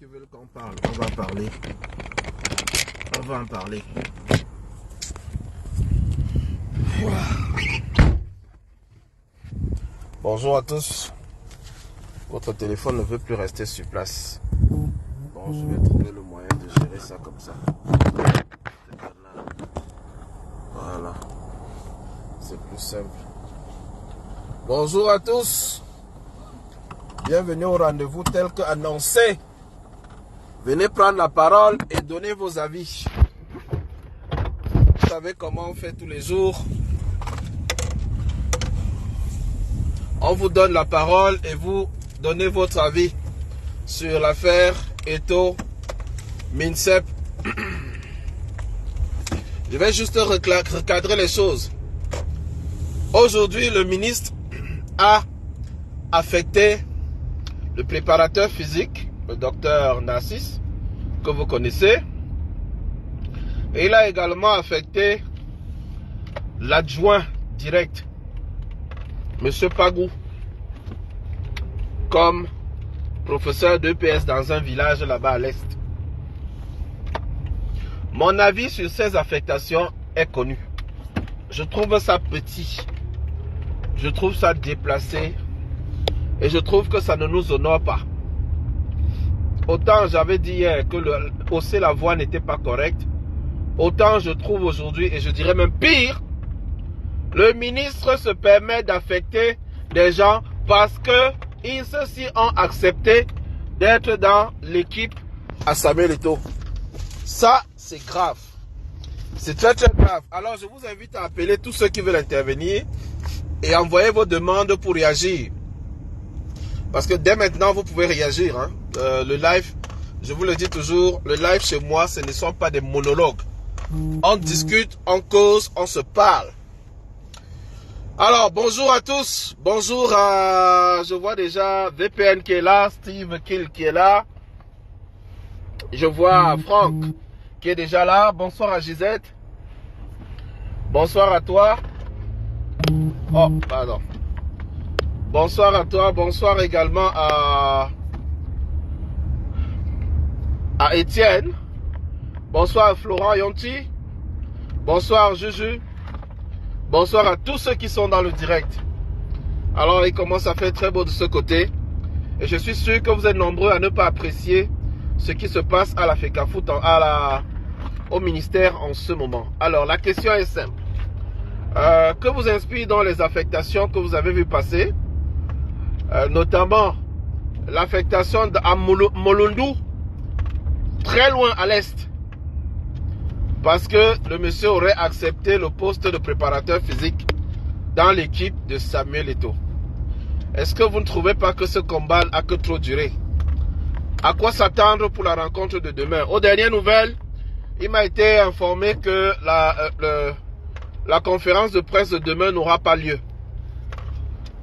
qui veulent qu'on parle, on va parler. On va en parler. Bonjour à tous. Votre téléphone ne veut plus rester sur place. Bon, je vais trouver le moyen de gérer ça comme ça. Voilà. C'est plus simple. Bonjour à tous. Bienvenue au rendez-vous tel qu'annoncé. Venez prendre la parole et donner vos avis. Vous savez comment on fait tous les jours. On vous donne la parole et vous donnez votre avis sur l'affaire Eto'o Minsep. Je vais juste recadrer les choses. Aujourd'hui, le ministre a affecté le préparateur physique, le docteur Narcisse, que vous connaissez. Et il a également affecté l'adjoint direct, M. Pagou, comme professeur d'EPS dans un village là-bas à l'est. Mon avis sur ces affectations est connu. Je trouve ça petit. Je trouve ça déplacé. Et je trouve que ça ne nous honore pas. Autant j'avais dit hier que hausser la voix n'était pas correct. Autant je trouve aujourd'hui, et je dirais même pire, le ministre se permet d'affecter des gens parce que ceux-ci ont accepté d'être dans l'équipe à Samuel Eto'o. Ça, c'est grave. C'est très très grave. Alors je vous invite à appeler tous ceux qui veulent intervenir et envoyer vos demandes pour réagir. Parce que dès maintenant, vous pouvez réagir. Hein. Le live, je vous le dis toujours, le live chez moi, ce ne sont pas des monologues. On discute, on cause, on se parle. Alors, bonjour à tous. Bonjour à... Je vois déjà VPN qui est là, Steve Kill qui est là. Je vois Franck qui est déjà là. Bonsoir à Gisette. Bonsoir à toi. Oh, pardon. Bonsoir à toi, bonsoir également à Étienne. Bonsoir à Florent Yonti. Bonsoir Juju. Bonsoir à tous ceux qui sont dans le direct. Alors il commence à faire très beau de ce côté. Et je suis sûr que vous êtes nombreux à ne pas apprécier ce qui se passe à la FECAFOOT, au ministère en ce moment. Alors la question est simple. Que vous inspire dans les affectations que vous avez vues passer? Notamment l'affectation à Molundou, très loin à l'est, parce que le monsieur aurait accepté le poste de préparateur physique dans l'équipe de Samuel Eto'o. Est-ce que vous ne trouvez pas que ce combat a que trop duré? À quoi s'attendre pour la rencontre de demain? Aux dernières nouvelles, il m'a été informé que la conférence de presse de demain n'aura pas lieu.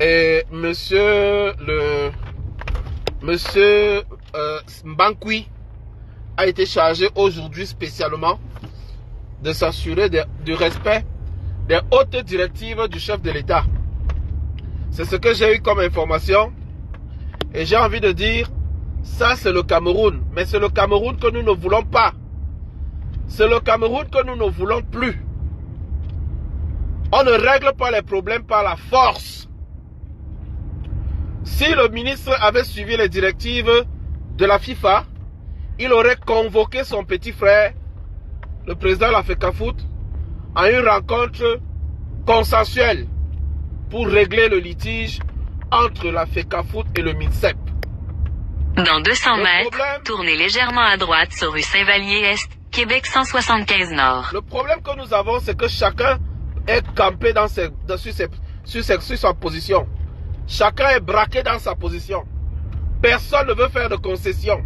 Et monsieur Mbankwi a été chargé aujourd'hui spécialement de s'assurer du respect des hautes directives du chef de l'État. C'est ce que j'ai eu comme information. Et j'ai envie de dire, ça c'est le Cameroun. Mais c'est le Cameroun que nous ne voulons pas. C'est le Cameroun que nous ne voulons plus. On ne règle pas les problèmes par la force. Si le ministre avait suivi les directives de la FIFA, il aurait convoqué son petit frère, le président de la FECAFOOT, à une rencontre consensuelle pour régler le litige entre la FECAFOOT et le MINSEP. Dans 200 mètres, tournez légèrement à droite sur rue Saint-Vallier-Est, Québec 175 Nord. Le problème que nous avons, c'est que chacun est campé sur sa position. Chacun est braqué dans sa position. Personne ne veut faire de concession.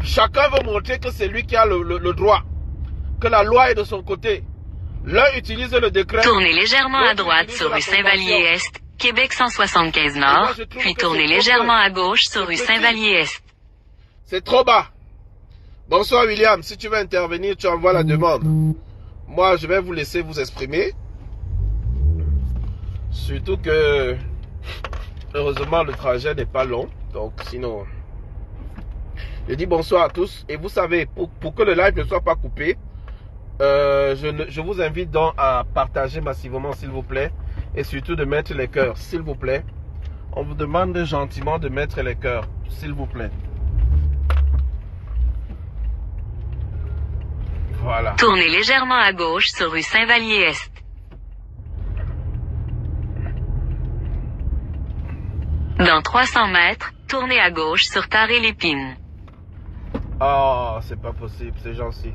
Chacun veut montrer que c'est lui qui a le droit. Que la loi est de son côté. L'un utilise le décret. Tournez légèrement à droite sur rue Saint-Vallier-Est, Québec 175 Nord, puis tournez légèrement à gauche sur rue Saint-Vallier-Est. C'est trop bas. Bonsoir William, si tu veux intervenir, tu envoies la demande. Moi, je vais vous laisser vous exprimer. Surtout que... Heureusement, le trajet n'est pas long. Donc, sinon, Je dis bonsoir à tous. Et vous savez, pour que le live ne soit pas coupé, je vous invite donc à partager massivement, s'il vous plaît. Et surtout de mettre les cœurs, s'il vous plaît. On vous demande gentiment de mettre les cœurs, s'il vous plaît. Voilà. Tournez légèrement à gauche sur rue Saint-Vallier-Est. Dans 300 mètres, tournez à gauche sur Taré-l'Épine. Oh, c'est pas possible, c'est gentil.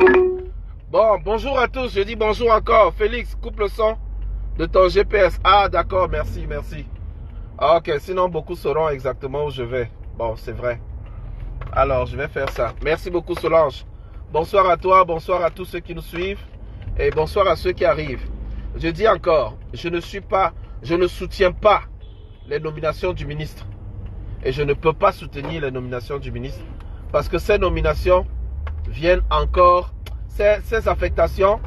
Bon, bonjour à tous, je dis bonjour encore. Félix, coupe le son de ton GPS. Ah, d'accord, merci, merci. Ok, sinon beaucoup sauront exactement où je vais. Bon, c'est vrai. Alors, je vais faire ça. Merci beaucoup, Solange. Bonsoir à toi, bonsoir à tous ceux qui nous suivent. Et bonsoir à ceux qui arrivent. Je dis encore, je ne soutiens pas les nominations du ministre. Et je ne peux pas soutenir les nominations du ministre. Parce que ces nominations viennent encore, ces affectations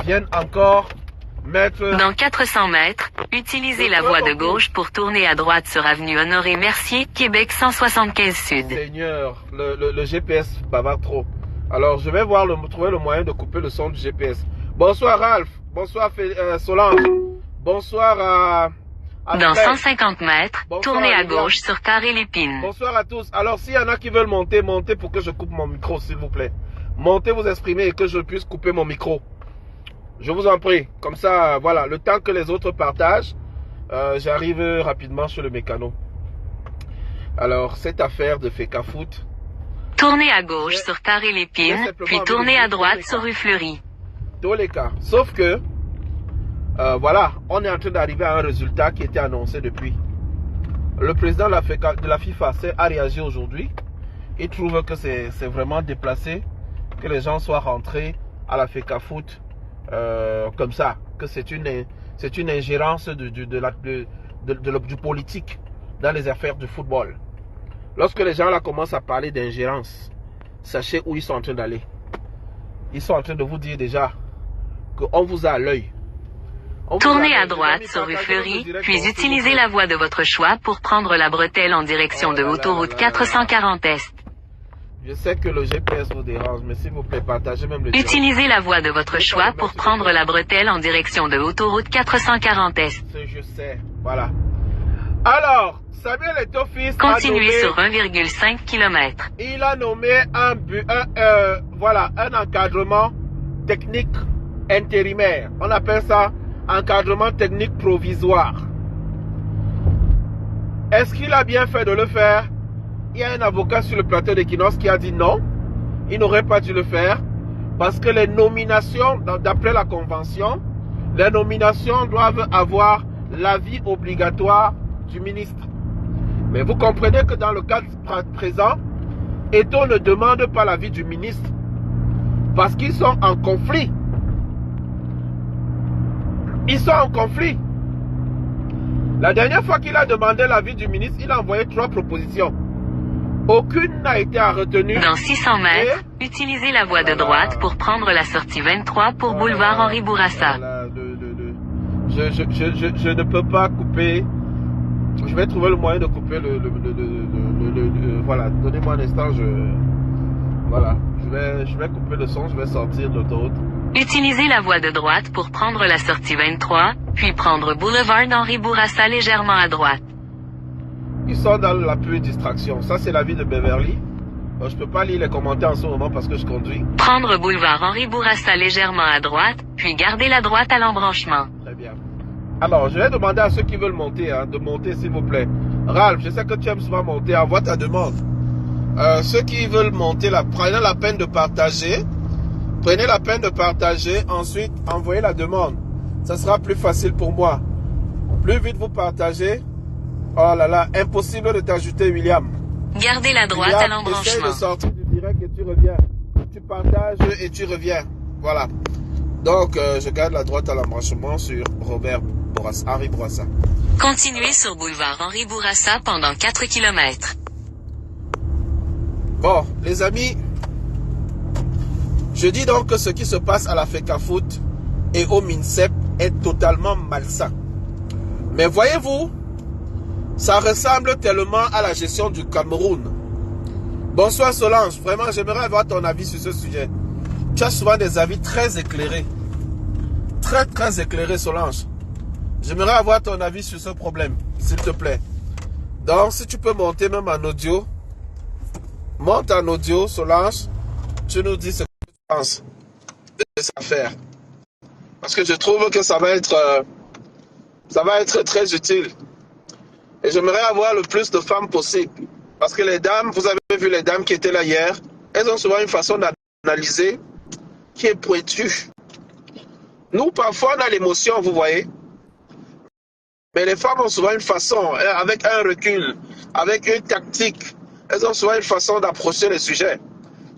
viennent encore mettre... Dans 400 mètres, utilisez la voie de gauche pour tourner à droite sur avenue Honoré-Mercier, Québec 175 Sud. Seigneur, le GPS bavarde trop. Alors, je vais trouver le moyen de couper le son du GPS. Bonsoir Ralph, bonsoir Solange, bonsoir à Dans Fred. 150 mètres, tournez à gauche sur Taré-l'Épine. Bonsoir à tous. Alors, s'il y en a qui veulent monter, montez pour que je coupe mon micro, s'il vous plaît. Montez, vous exprimer et que je puisse couper mon micro. Je vous en prie. Comme ça, voilà, le temps que les autres partagent, j'arrive rapidement sur le mécano. Alors, cette affaire de Fecafoot. Tournez à gauche sur Taré-l'Épine, puis tournez à droite sur rue Fleury. Tous les cas. Sauf que, voilà, on est en train d'arriver à un résultat qui était annoncé depuis. Le président de la FIFA a réagi aujourd'hui. Il trouve que c'est vraiment déplacé que les gens soient rentrés à la Fecafoot comme ça. Que c'est une ingérence du politique dans les affaires du football. Lorsque les gens là commencent à parler d'ingérence, sachez où ils sont en train d'aller. Ils sont en train de vous dire déjà qu'on vous a à l'œil. Tournez à droite sur rue Fleury, puis utilisez la voie de votre choix pour prendre la bretelle en direction de l'autoroute 440 Est. Je sais que le GPS vous dérange, mais s'il vous plaît, partagez même le direct. Utilisez la voie de votre choix pour prendre la bretelle en direction de l'autoroute 440 Est. Je sais, voilà. Alors, Samuel Eto'o-Fils continuez sur 1,5 km. Il a nommé un encadrement technique intérimaire. On appelle ça encadrement technique provisoire. Est-ce qu'il a bien fait de le faire? Il y a un avocat sur le plateau d'Equinox qui a dit non, il n'aurait pas dû le faire parce que les nominations, d'après la convention, les nominations doivent avoir l'avis obligatoire du ministre. Mais vous comprenez que dans le cas présent, Eto'o ne demande pas l'avis du ministre parce qu'ils sont en conflit. Ils sont en conflit. La dernière fois qu'il a demandé l'avis du ministre, il a envoyé 3 propositions. Aucune n'a été retenue. Dans 600 mètres, utilisez la voie de droite pour prendre la sortie 23 pour boulevard Henri Bourassa. Je ne peux pas couper. Je vais trouver le moyen de couper voilà, donnez-moi un instant. Voilà, je vais couper le son, je vais sortir de l'autoroute. Utilisez la voie de droite pour prendre la sortie 23, puis prendre boulevard Henri Bourassa légèrement à droite. Ils sont dans la pure distraction. Ça, c'est la ville de Beverly. Je peux pas lire les commentaires en ce moment parce que je conduis. Prendre boulevard Henri Bourassa légèrement à droite, puis garder la droite à l'embranchement. Très bien. Alors, je vais demander à ceux qui veulent monter, de monter s'il vous plaît. Ralph, je sais que tu aimes souvent monter. Envoie ta demande. Ceux qui veulent monter, prenez la peine de partager. Prenez la peine de partager. Ensuite, envoyez la demande. Ça sera plus facile pour moi. Plus vite vous partagez. Oh là là, impossible de t'ajouter, William. Gardez la droite William, à l'embranchement. essaye de sortir du direct et tu reviens. Tu partages et tu reviens. Voilà. Donc, je garde la droite à l'embranchement sur Henri Bourassa. Continuez sur boulevard Henri Bourassa pendant 4 km. Bon, les amis, je dis donc que ce qui se passe à la Fecafoot et au MINSEP est totalement malsain. Mais voyez-vous, ça ressemble tellement à la gestion du Cameroun Bonsoir Solange, vraiment j'aimerais avoir ton avis sur ce sujet. Tu as souvent des avis très éclairés. Très éclairés Solange. J'aimerais avoir ton avis sur ce problème, s'il te plaît. Donc si tu peux monter même en audio, monte en audio Solange, tu nous dis ce que tu penses de cette affaire. Parce que je trouve que ça va être très utile. Et j'aimerais avoir le plus de femmes possible. Parce que les dames, vous avez vu les dames qui étaient là hier, elles ont souvent une façon d'analyser qui est pointue. Nous, parfois, on a l'émotion, vous voyez. Mais les femmes ont souvent une façon, avec un recul, avec une tactique. Elles ont souvent une façon d'approcher les sujets.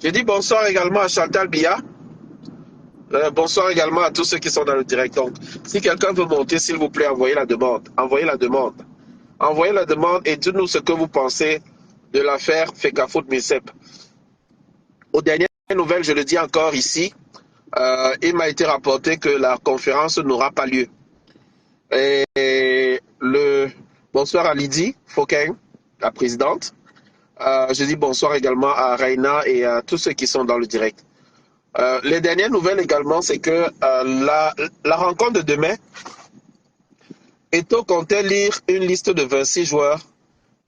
Je dis bonsoir également à Chantal Bia. Bonsoir également à tous ceux qui sont dans le direct. Donc, si quelqu'un veut monter, s'il vous plaît, envoyez la demande. Envoyez la demande. Envoyez la demande et dites-nous ce que vous pensez de l'affaire Fecafoot MINSEP. Aux dernières nouvelles, je le dis encore ici, il m'a été rapporté que la conférence n'aura pas lieu. Et bonsoir à Lydie Fauquin, la présidente. Je dis bonsoir également à Raina et à tous ceux qui sont dans le direct. Les dernières nouvelles également, c'est que la rencontre de demain, Eto'o comptait lire une liste de 26 joueurs,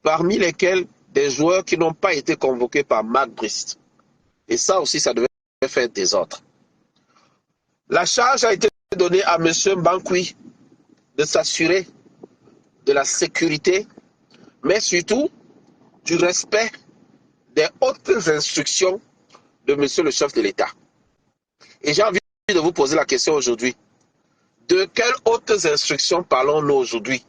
parmi lesquels des joueurs qui n'ont pas été convoqués par Mark Briest. Et ça aussi, ça devait faire désordre. La charge a été donnée à M. Mbankwi de s'assurer de la sécurité, mais surtout du respect des hautes instructions de M. le chef de l'État. Et j'ai envie de vous poser la question aujourd'hui. De quelles hautes instructions parlons-nous aujourd'hui?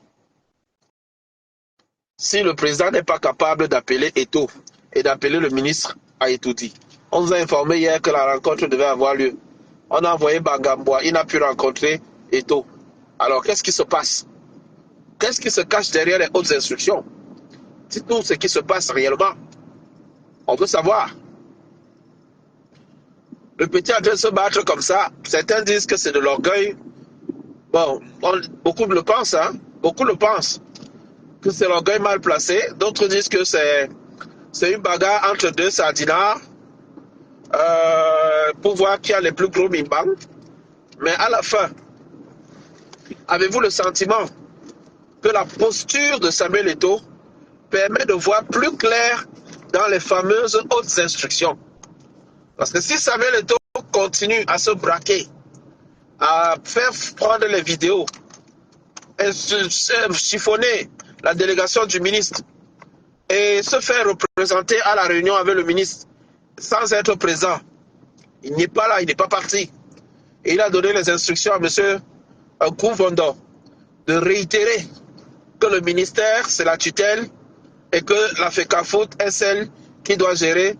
Si le président n'est pas capable d'appeler Eto'o et d'appeler le ministre à Etoudi. On nous a informé hier que la rencontre devait avoir lieu. On a envoyé Bagamboa, il n'a pu rencontrer Eto'o. Alors qu'est-ce qui se passe? Qu'est-ce qui se cache derrière les hautes instructions? Dites-nous ce qui se passe réellement. On veut savoir. Le petit a de se battre comme ça. Certains disent que c'est de l'orgueil. Bon, beaucoup le pensent, hein? Beaucoup le pensent. Que c'est l'orgueil mal placé. D'autres disent que c'est une bagarre entre deux sardinards pour voir qui a les plus gros mimbang. Mais à la fin, avez-vous le sentiment que la posture de Samuel Eto'o permet de voir plus clair dans les fameuses hautes instructions? Parce que si Samuel Eto'o continue à se braquer, à faire prendre les vidéos, et chiffonner la délégation du ministre et se faire représenter à la réunion avec le ministre sans être présent, il n'est pas là, il n'est pas parti. Et il a donné les instructions à M. Kouvondo de réitérer que le ministère, c'est la tutelle et que la Fecafoot est celle qui doit gérer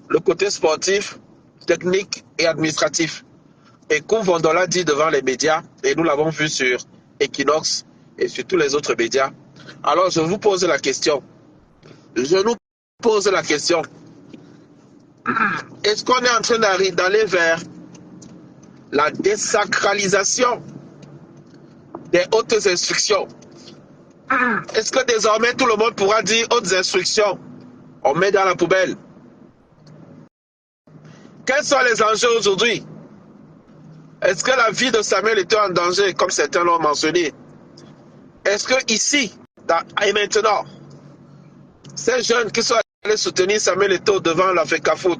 le côté sportif, technique et administratif. Et Kouvondo l'a dit devant les médias, et nous l'avons vu sur Equinox et sur tous les autres médias. Alors je vous pose la question. Je nous pose la question. Est-ce qu'on est en train d'aller vers la désacralisation des hautes instructions? Est-ce que désormais tout le monde pourra dire hautes instructions? On met dans la poubelle. Quels sont les enjeux aujourd'hui? Est-ce que la vie de Samuel était en danger, comme certains l'ont mentionné? Est-ce que ici, et maintenant, ces jeunes qui sont allés soutenir Samuel Eto'o devant la Fecafoot,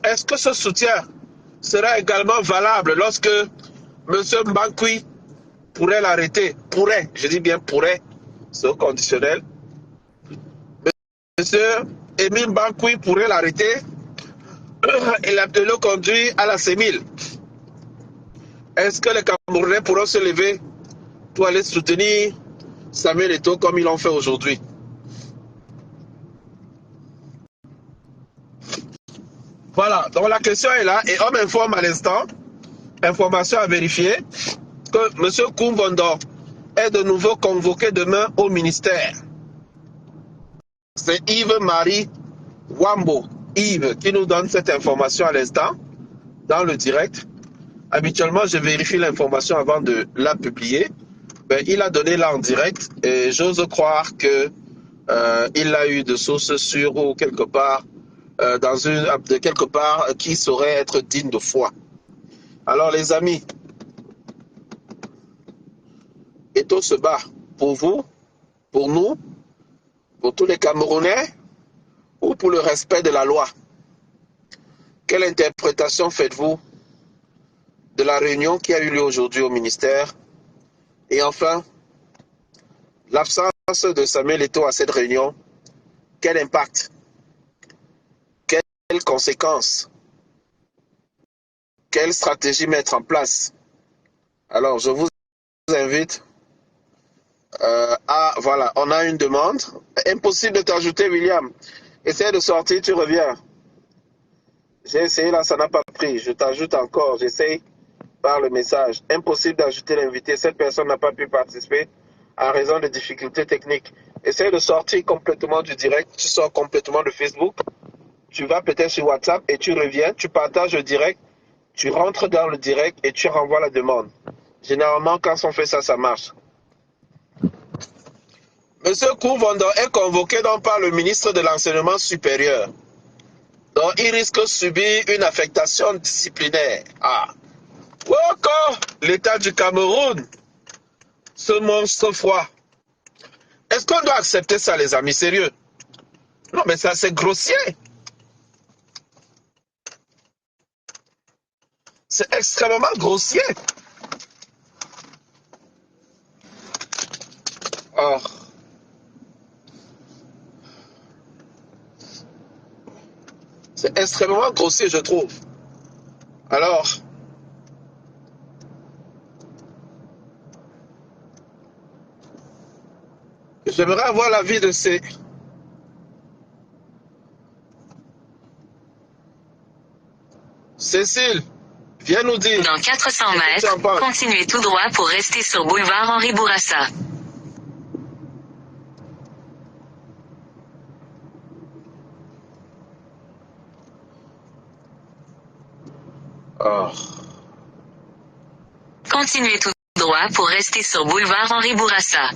est-ce que ce soutien sera également valable lorsque M. Mbankwi pourrait l'arrêter? Pourrait, je dis bien pourrait, c'est au conditionnel. M. Émile Mbankwi pourrait l'arrêter et le conduire à la CEMIL. Est-ce que les Camerounais pourront se lever pour aller soutenir Samuel Eto'o comme ils l'ont fait aujourd'hui? Voilà, donc la question est là et on m'informe à l'instant, information à vérifier, que M. Kouvondo est de nouveau convoqué demain au ministère. C'est Yves-Marie Wambo, Yves, qui nous donne cette information à l'instant, dans le direct. Habituellement, je vérifie l'information avant de la publier. Ben, il a donné là en direct et j'ose croire que il l'a eu de sources sûres ou quelque part, de quelque part qui saurait être digne de foi. Alors les amis, Eto'o se bat pour vous, pour nous, pour tous les Camerounais ou pour le respect de la loi. Quelle interprétation faites-vous de la réunion qui a eu lieu aujourd'hui au ministère? Et enfin, l'absence de Samuel Eto'o à cette réunion, quel impact? Quelles conséquences? Quelle stratégie mettre en place? Alors, je vous invite voilà, on a une demande. Impossible de t'ajouter, William. Essaye de sortir, tu reviens. J'ai essayé là, ça n'a pas pris. Je t'ajoute encore, j'essaye par le message. Impossible d'ajouter l'invité. Cette personne n'a pas pu participer en raison de difficultés techniques. Essaye de sortir complètement du direct. Tu sors complètement de Facebook. Tu vas peut-être sur WhatsApp et tu reviens. Tu partages le direct. Tu rentres dans le direct et tu renvoies la demande. Généralement, quand on fait ça, ça marche. Monsieur Kouvondon est convoqué donc par le ministre de l'Enseignement supérieur. Donc, il risque de subir une affectation disciplinaire. Ah. Encore l'État du Cameroun, ce monstre froid. Est-ce qu'on doit accepter ça, les amis? Sérieux? Non, mais ça, c'est grossier. C'est extrêmement grossier. Oh. C'est extrêmement grossier, je trouve. Alors, j'aimerais avoir l'avis de ces... Cécile, viens nous dire. Dans 400 mètres, continuez tout droit pour rester sur boulevard Henri Bourassa. Oh. Continuez tout droit pour rester sur boulevard Henri Bourassa.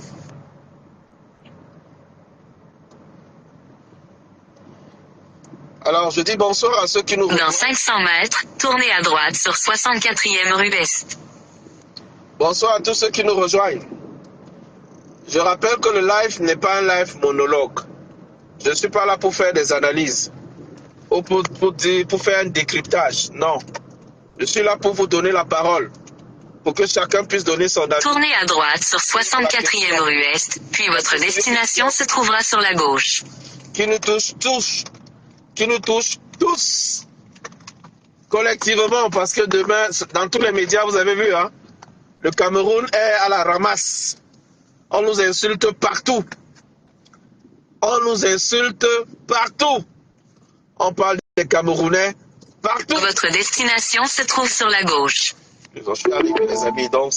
Alors, je dis bonsoir à ceux qui nous rejoignent. Dans 500 mètres, tournez à droite sur 64e rue Est. Bonsoir à tous ceux qui nous rejoignent. Je rappelle que le live n'est pas un live monologue. Je ne suis pas là pour faire des analyses ou pour faire un décryptage. Non. Je suis là pour vous donner la parole, pour que chacun puisse donner son avis. Tournez à droite sur 64e rue Est, puis votre destination se trouvera sur la gauche. Qui nous touche tous, collectivement, parce que demain, dans tous les médias, vous avez vu, hein, le Cameroun est à la ramasse. On nous insulte partout. On nous insulte partout. On parle des Camerounais partout. Votre destination se trouve sur la gauche. Je suis arrivé, les amis, donc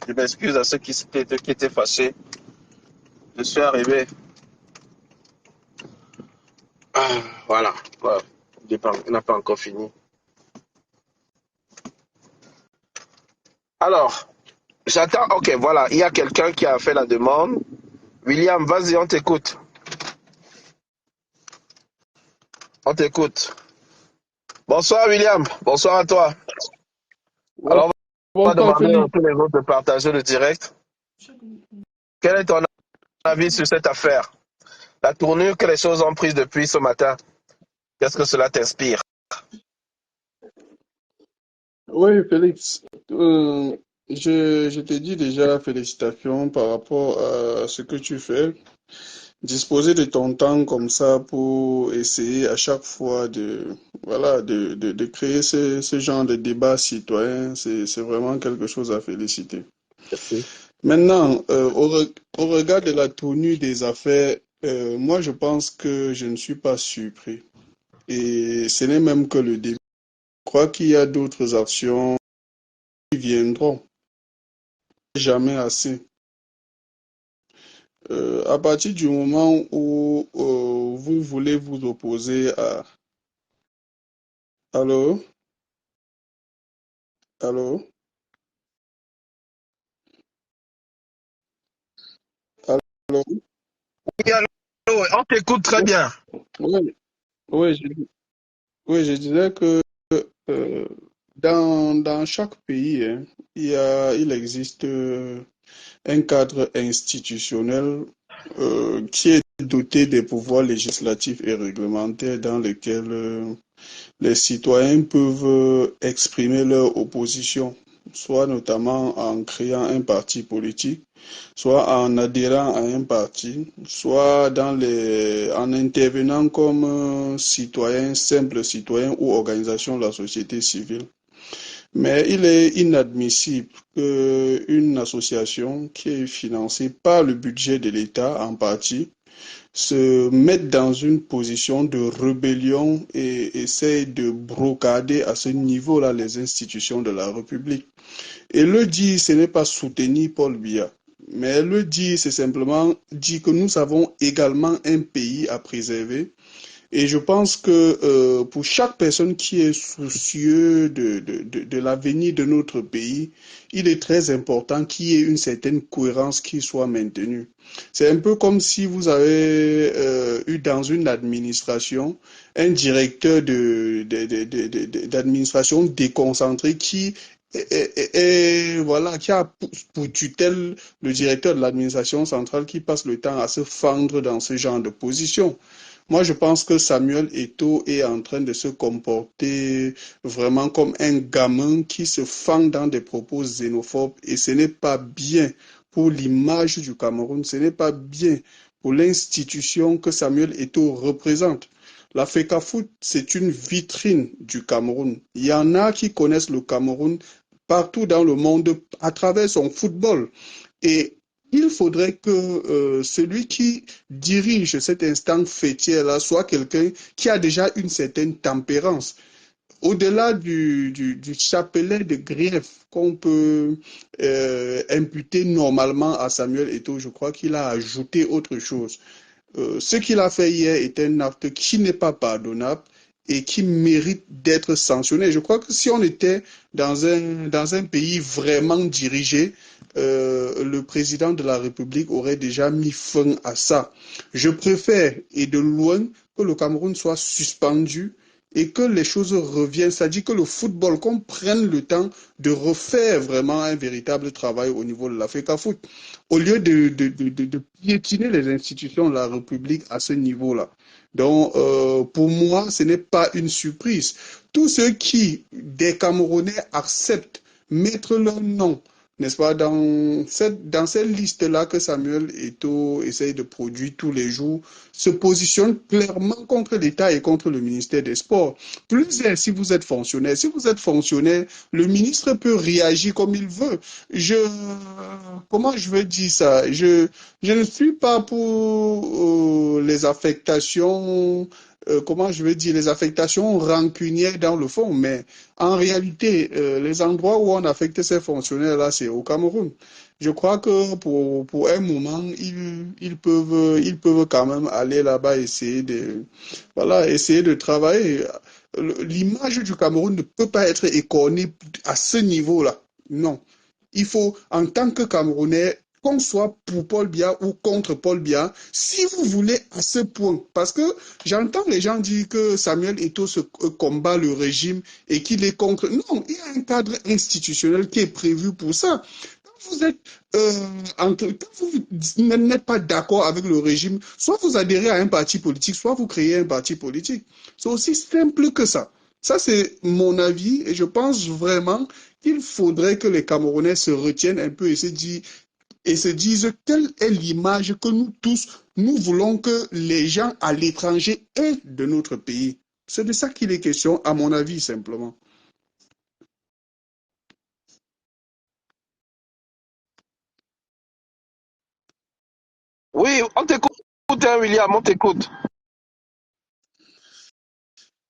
je m'excuse à ceux qui étaient fâchés. Je suis arrivé. Ah, voilà. Voilà. On n'a pas encore fini. Alors, j'attends. Ok, voilà. Il y a quelqu'un qui a fait la demande. William, vas-y, on t'écoute. On t'écoute. Bonsoir, William. Bonsoir à toi. Alors, on va Bonsoir demander à Félix. tous les autres de partager le direct. Quel est ton avis sur cette affaire? La tournure que les choses ont prise depuis ce matin, qu'est-ce que cela t'inspire? Oui, Félix. Je te dis déjà félicitations par rapport à ce que tu fais. Disposer de ton temps comme ça pour essayer à chaque fois de créer ce genre de débat citoyen, c'est vraiment quelque chose à féliciter. Merci. Maintenant, au regard de la tournure des affaires, moi je pense que je ne suis pas surpris. Et ce n'est même que le début. Je crois qu'il y a d'autres actions qui viendront. Jamais assez. À partir du moment où vous voulez vous opposer à... Allô? Allô? Allô? Oui, allô, on t'écoute très bien. Oui, oui, je disais que euh, dans chaque pays, hein, il existe un cadre institutionnel qui est doté des pouvoirs législatifs et réglementaires dans lesquels les citoyens peuvent exprimer leur opposition, soit notamment en créant un parti politique, soit en adhérant à un parti, soit en intervenant comme citoyen, simple citoyen ou organisation de la société civile. Mais il est inadmissible qu'une association qui est financée par le budget de l'État en partie se mette dans une position de rébellion et essaye de brocader à ce niveau-là les institutions de la République. Et le dit, ce n'est pas soutenir Paul Biya, mais le dit, c'est simplement dire que nous avons également un pays à préserver et je pense que pour chaque personne qui est soucieux de l'avenir de notre pays, il est très important qu'il y ait une certaine cohérence qui soit maintenue. C'est un peu comme si vous avez eu dans une administration un directeur d'administration déconcentré qui voilà, qui a pour tutelle le directeur de l'administration centrale qui passe le temps à se fendre dans ce genre de position. Moi, je pense que Samuel Eto'o est en train de se comporter vraiment comme un gamin qui se fend dans des propos xénophobes et ce n'est pas bien pour l'image du Cameroun, ce n'est pas bien pour l'institution que Samuel Eto'o représente. La FECAFOOT, c'est une vitrine du Cameroun. Il y en a qui connaissent le Cameroun partout dans le monde à travers son football. Et il faudrait que celui qui dirige cet instant fêtière-là soit quelqu'un qui a déjà une certaine tempérance. Au-delà du chapelet de griefs qu'on peut imputer normalement à Samuel Eto'o, je crois qu'il a ajouté autre chose. Ce qu'il a fait hier est un acte qui n'est pas pardonnable et qui mérite d'être sanctionné. Je crois que si on était dans un pays vraiment dirigé, le président de la République aurait déjà mis fin à ça. Je préfère, et de loin, que le Cameroun soit suspendu et que les choses reviennent, c'est-à-dire que le football, qu'on prenne le temps de refaire vraiment un véritable travail au niveau de l'Africa-Foot, au lieu de piétiner les institutions de la République à ce niveau-là. Donc, pour moi, ce n'est pas une surprise. Tous ceux qui, des Camerounais, acceptent mettre leur nom, n'est-ce pas, dans cette liste-là que Samuel Eto'o essaye de produire tous les jours, se positionnent clairement contre l'État et contre le ministère des Sports. Plus est si vous êtes fonctionnaire. Si vous êtes fonctionnaire, le ministre peut réagir comme il veut. Comment je veux dire ça? Je ne suis pas pour les affectations, comment je veux dire, les affectations rancunières dans le fond, mais en réalité, les endroits où on affecte ces fonctionnaires-là, c'est au Cameroun. Je crois que pour un moment, ils peuvent quand même aller là-bas voilà, essayer de travailler. L'image du Cameroun ne peut pas être écornée à ce niveau-là. Non. Il faut, en tant que Camerounais, qu'on soit pour Paul Biya ou contre Paul Biya, si vous voulez à ce point, parce que j'entends les gens dire que Samuel Eto'o combat le régime et qu'il est contre. Non, il y a un cadre institutionnel qui est prévu pour ça. Quand vous êtes, quand vous n'êtes pas d'accord avec le régime, soit vous adhérez à un parti politique, soit vous créez un parti politique. C'est aussi simple que ça. Ça, c'est mon avis et je pense vraiment qu'il faudrait que les Camerounais se retiennent un peu et se disent quelle est l'image que nous tous, nous voulons que les gens à l'étranger aient de notre pays. C'est de ça qu'il est question, à mon avis, simplement. Oui, on t'écoute, hein, William, on t'écoute.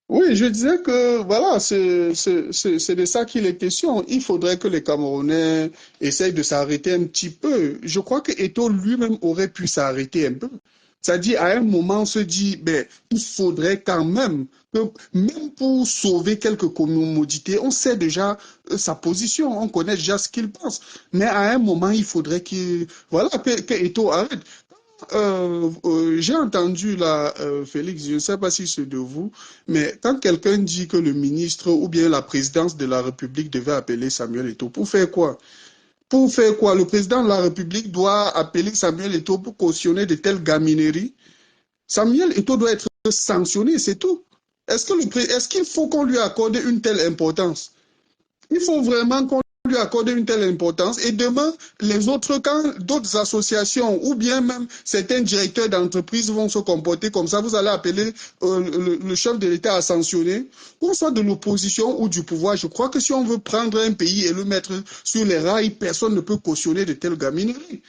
Oui, je disais que voilà, c'est de ça qu'il est question. Il faudrait que les Camerounais essayent de s'arrêter un petit peu. Je crois que Eto'o lui-même aurait pu s'arrêter un peu. C'est-à-dire, à un moment, on se dit, ben, il faudrait quand même, que, même pour sauver quelques commodités, on sait déjà sa position, on connaît déjà ce qu'il pense. Mais à un moment, il faudrait voilà, que Eto'o arrête. J'ai entendu là, Félix, je ne sais pas si c'est de vous, mais quand quelqu'un dit que le ministre ou bien la présidence de la République devait appeler Samuel Eto'o, pour faire quoi? Pour faire quoi? Le président de la République doit appeler Samuel Eto'o pour cautionner de telles gamineries. Samuel Eto'o doit être sanctionné, c'est tout. Est-ce qu'il faut qu'on lui accorde une telle importance? Il faut vraiment qu'on lui accorde une telle importance. Et demain, les autres, quand d'autres associations ou bien même certains directeurs d'entreprise vont se comporter comme ça, vous allez appeler le chef de l'État à sanctionner, qu'on soit de l'opposition ou du pouvoir. Je crois que si on veut prendre un pays et le mettre sur les rails, personne ne peut cautionner de telles gamineries.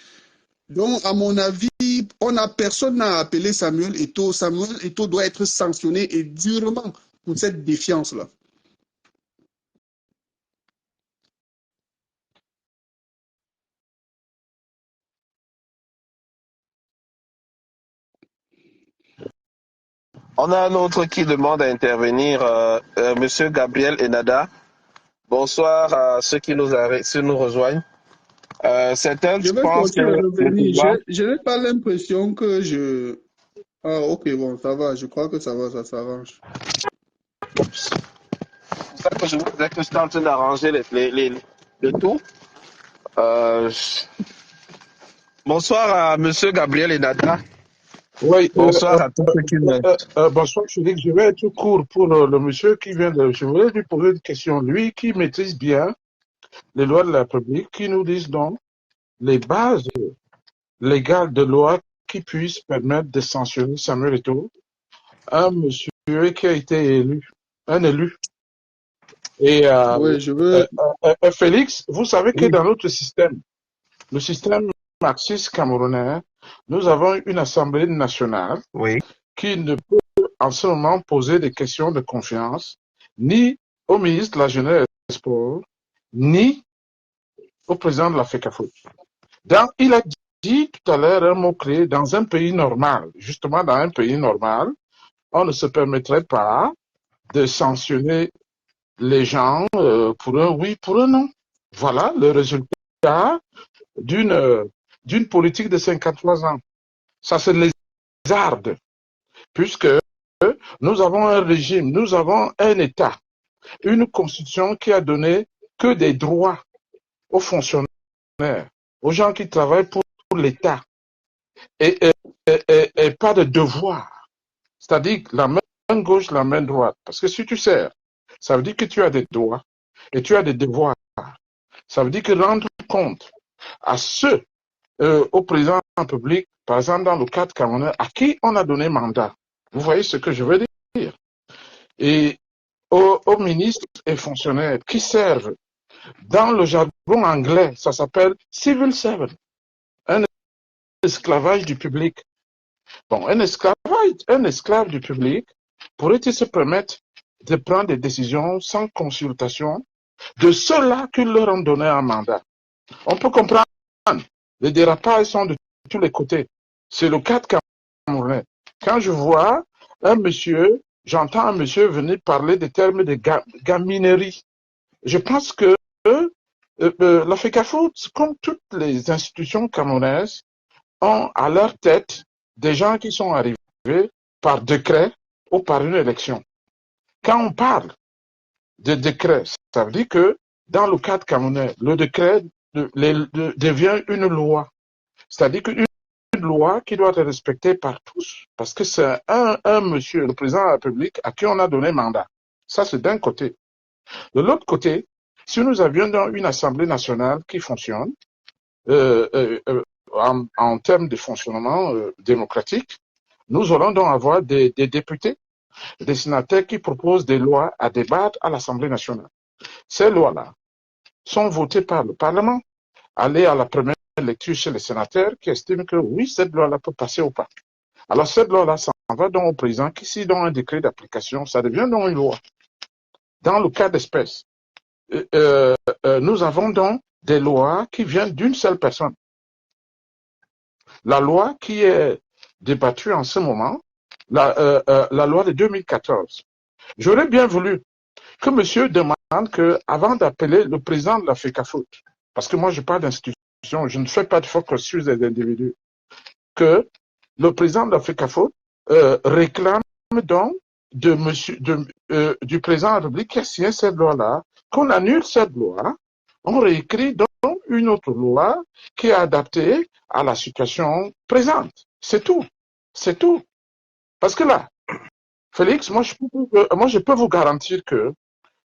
Donc, à mon avis, personne n'a appelé Samuel Eto'o. Samuel Eto'o doit être sanctionné et durement pour cette défiance-là. On a un autre qui demande à intervenir, Monsieur Gabriel Enada. Bonsoir à ceux qui nous rejoignent. Certains Je vais pensent que sortir et le pouvoir... revenir. Je n'ai pas l'impression que je... Ah, ok, bon, ça va. Je crois que ça va, ça s'arrange. C'est pour ça que je vous disais que j'étais en train d'arranger le tout. Euh, Bonsoir à Monsieur Gabriel Enada. Oui, Bonsoir à tous ceux qui me... bonsoir Félix, je vais être court pour le monsieur qui vient de... Je voulais lui poser une question. Lui qui maîtrise bien les lois de la République, qui nous disent donc les bases légales de loi qui puissent permettre de sanctionner Samuel Eto'o, un monsieur qui a été élu, un élu. Et Oui, je veux... Félix, vous savez que Oui, dans notre système, le système marxiste camerounais, nous avons une Assemblée nationale oui. qui ne peut en ce moment poser des questions de confiance ni au ministre de la Jeunesse et des Sports, ni au président de la FECAFOOT. Il a dit tout à l'heure un mot-clé, dans un pays normal. Justement, dans un pays normal, on ne se permettrait pas de sanctionner les gens pour un oui, pour un non. Voilà le résultat d'une politique de 53 ans. Ça se lézarde, puisque nous avons un régime, nous avons un État, une constitution qui a donné que des droits aux fonctionnaires, aux gens qui travaillent pour l'État, et pas de devoirs. C'est-à-dire la main gauche, la main droite. Parce que si tu sers, ça veut dire que tu as des droits et tu as des devoirs. Ça veut dire que rendre compte à ceux, au président de la République, par exemple dans le cadre camerounais, à qui on a donné mandat. Vous voyez ce que je veux dire? Et aux ministres et fonctionnaires qui servent. Dans le jargon anglais, ça s'appelle civil servant, un esclavage du public. Bon, un esclave du public pourrait-il se permettre de prendre des décisions sans consultation de ceux-là qui leur ont donné un mandat? On peut comprendre. Les dérapages sont de tous les côtés. C'est le cas de Camerounais. Quand je vois un monsieur, j'entends un monsieur venir parler des termes de gaminerie. Je pense que la FECAFOOT, comme toutes les institutions camerounaises, ont à leur tête des gens qui sont arrivés par décret ou par une élection. Quand on parle de décret, ça veut dire que dans le cadre camerounais, le décret devient une loi. C'est-à-dire qu'une loi qui doit être respectée par tous, parce que c'est un monsieur, le président de la République, à qui on a donné mandat. Ça, c'est d'un côté. De l'autre côté, si nous avions une Assemblée nationale qui fonctionne, en termes de fonctionnement démocratique, nous allons donc avoir des députés, des sénateurs qui proposent des lois à débattre à l'Assemblée nationale. Ces lois-là sont votées par le Parlement, aller à la première lecture chez les sénateurs qui estiment que oui, cette loi-là peut passer ou pas. Alors cette loi-là s'en va donc au président qui signe donc un décret d'application, ça devient donc une loi. Dans le cas d'espèce, nous avons donc des lois qui viennent d'une seule personne. La loi qui est débattue en ce moment, la loi de 2014. J'aurais bien voulu que monsieur demande que, avant d'appeler le président de la FECAFOOT, parce que moi je parle d'institution, je ne fais pas de focus sur des individus, que le président de la FECAFO réclame donc du président de la République qui a signé cette loi-là, qu'on annule cette loi, on réécrit donc une autre loi qui est adaptée à la situation présente. C'est tout. C'est tout. Parce que là, Félix, moi je peux vous garantir que,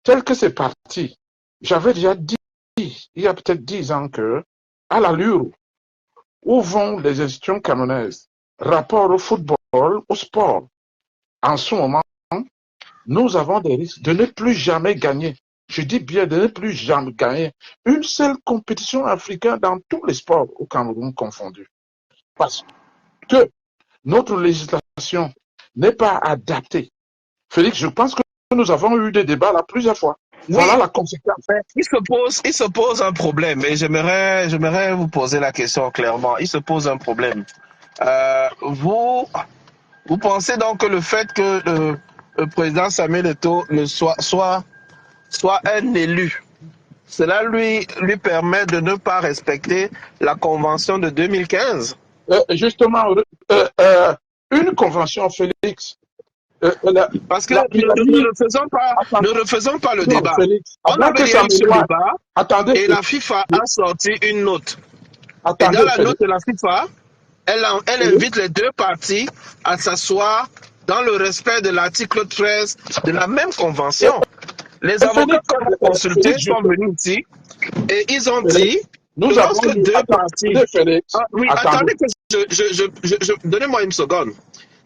tel que c'est parti, j'avais déjà dit, il y a peut-être 10 ans que, à l'allure où vont les institutions camerounaises, rapport au football, au sport, en ce moment, nous avons des risques de ne plus jamais gagner. Je dis bien de ne plus jamais gagner une seule compétition africaine dans tous les sports au Cameroun confondus. Parce que notre législation n'est pas adaptée. Félix, je pense que nous avons eu des débats là plusieurs fois. Oui. Voilà la conséquence. Il se pose un problème et j'aimerais vous poser la question clairement. Il se pose un problème. Vous pensez donc que le fait que le président Samuel Eto'o soit un élu, cela lui permet de ne pas respecter la convention de 2015? Justement, une convention, Félix. Parce que ne refaisons pas le débat. Félix, On avait eu ce débat et la FIFA a sorti une note. Et dans la note de la FIFA, elle invite les deux parties à s'asseoir dans le respect de l'article 13 de la même convention. Les avocats qu'on a consultés sont venus ici et ils ont dit que lorsque deux parties... attendez que donnez-moi une seconde.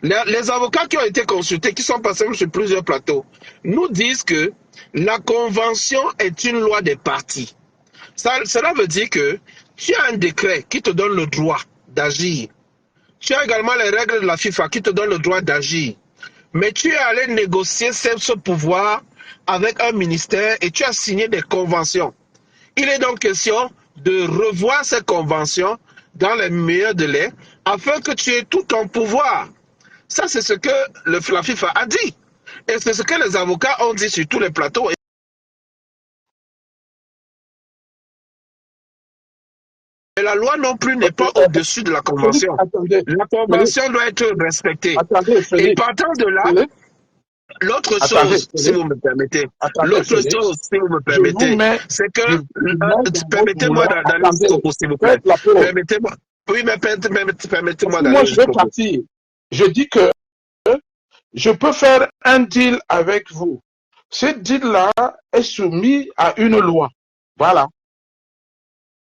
Les avocats qui ont été consultés, qui sont passés sur plusieurs plateaux, nous disent que la convention est une loi des parties. Cela veut dire que tu as un décret qui te donne le droit d'agir. Tu as également les règles de la FIFA qui te donnent le droit d'agir. Mais tu es allé négocier ce pouvoir avec un ministère et tu as signé des conventions. Il est donc question de revoir ces conventions dans les meilleurs délais afin que tu aies tout ton pouvoir. Ça, c'est ce que la FIFA a dit. Et c'est ce que les avocats ont dit sur tous les plateaux. Et la loi non plus n'est pas au-dessus de la convention. La convention doit être respectée. Et partant de là, l'autre chose, si vous me permettez, c'est que, permettez-moi d'aller jusqu'au bout, s'il vous plaît. Permettez-moi. Oui, mais permettez-moi d'aller jusqu'au bout. Je dis que je peux faire un deal avec vous. Ce deal-là est soumis à une loi. Voilà.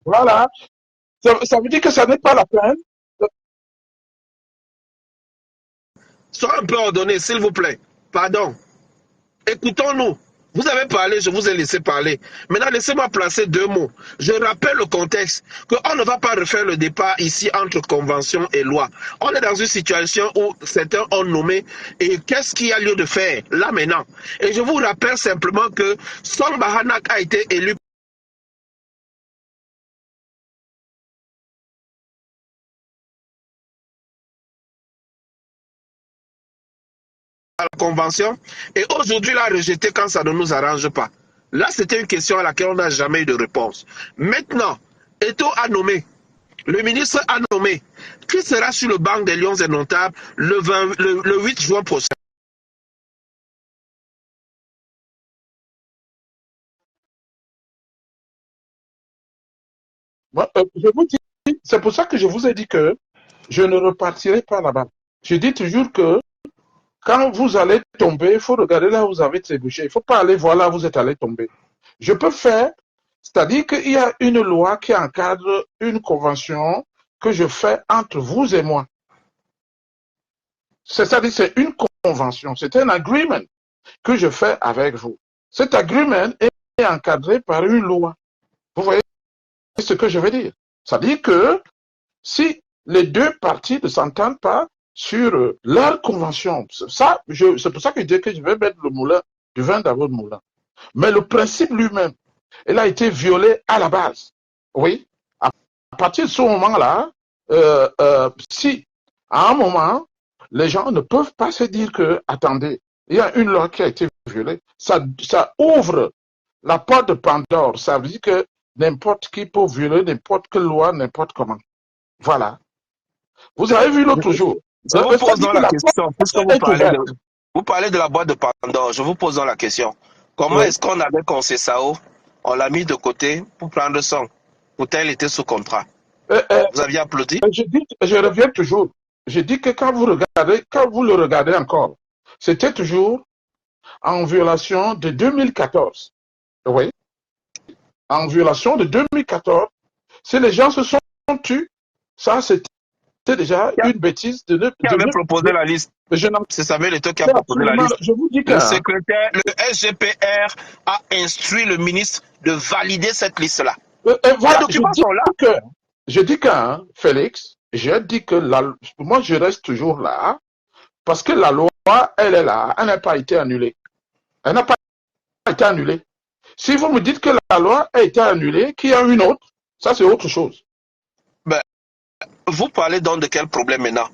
Voilà. Ça veut dire que ça n'est pas la peine. Sois un peu ordonné, s'il vous plaît. Pardon. Écoutons-nous. Vous avez parlé, je vous ai laissé parler. Maintenant, laissez-moi placer deux mots. Je rappelle le contexte, qu'on ne va pas refaire le débat ici entre convention et loi. On est dans une situation où certains ont nommé et qu'est-ce qu'il y a lieu de faire là maintenant. Et je vous rappelle simplement que Sol Bahanak a été élu à la convention et aujourd'hui l'a rejeté quand ça ne nous arrange pas. Là, c'était une question à laquelle on n'a jamais eu de réponse. Maintenant, Eto'o a nommé, le ministre a nommé, qui sera sur le banc des Lions Indomptables le 8 juin prochain. Je vous dis, c'est pour ça que je vous ai dit que je ne repartirai pas là-bas. Je dis toujours que quand vous allez tomber, il faut regarder là où vous avez trébuché. Il ne faut pas aller voir là où vous êtes allé tomber. Je peux faire, c'est-à-dire qu'il y a une loi qui encadre une convention que je fais entre vous et moi. C'est-à-dire c'est une convention, c'est un agreement que je fais avec vous. Cet agreement est encadré par une loi. Vous voyez ce que je veux dire? C'est-à-dire que si les deux parties ne s'entendent pas sur leur convention, c'est pour ça que je dis que je vais mettre le moulin du vin dans votre moulin. Mais le principe lui-même, il a été violé à la base. Oui. À partir de ce moment-là, si à un moment, les gens ne peuvent pas se dire que, attendez, il y a une loi qui a été violée, ça ouvre la porte de Pandore. Ça veut dire que n'importe qui peut violer n'importe quelle loi, n'importe comment. Voilà. Vous avez vu l'autre jour. Je vous pose donc la question, puisque Ouverte. vous parlez de la boîte de Pandore, je vous pose donc la question. Comment est-ce qu'on avait Concessao, on l'a mis de côté pour prendre son, pourtant il était sous contrat. Vous aviez applaudi? Je reviens toujours. Je dis que quand vous le regardez encore, c'était toujours en violation de 2014. Oui. En violation de 2014. Si les gens se sont tués, ça c'était déjà une bêtise de Qui avait proposé la liste? C'est Samuel Eto'o qui a proposé la liste. Je vous dis que le secrétaire, le SGPR a instruit le ministre de valider cette liste-là. Voilà, les documents sont là. Je dis que, Félix, je dis que moi je reste toujours là, parce que la loi, elle est là, elle n'a pas été annulée. Elle n'a pas été annulée. Si vous me dites que la loi a été annulée, qu'il y a une autre, ça c'est autre chose. Ben, vous parlez donc de quel problème maintenant?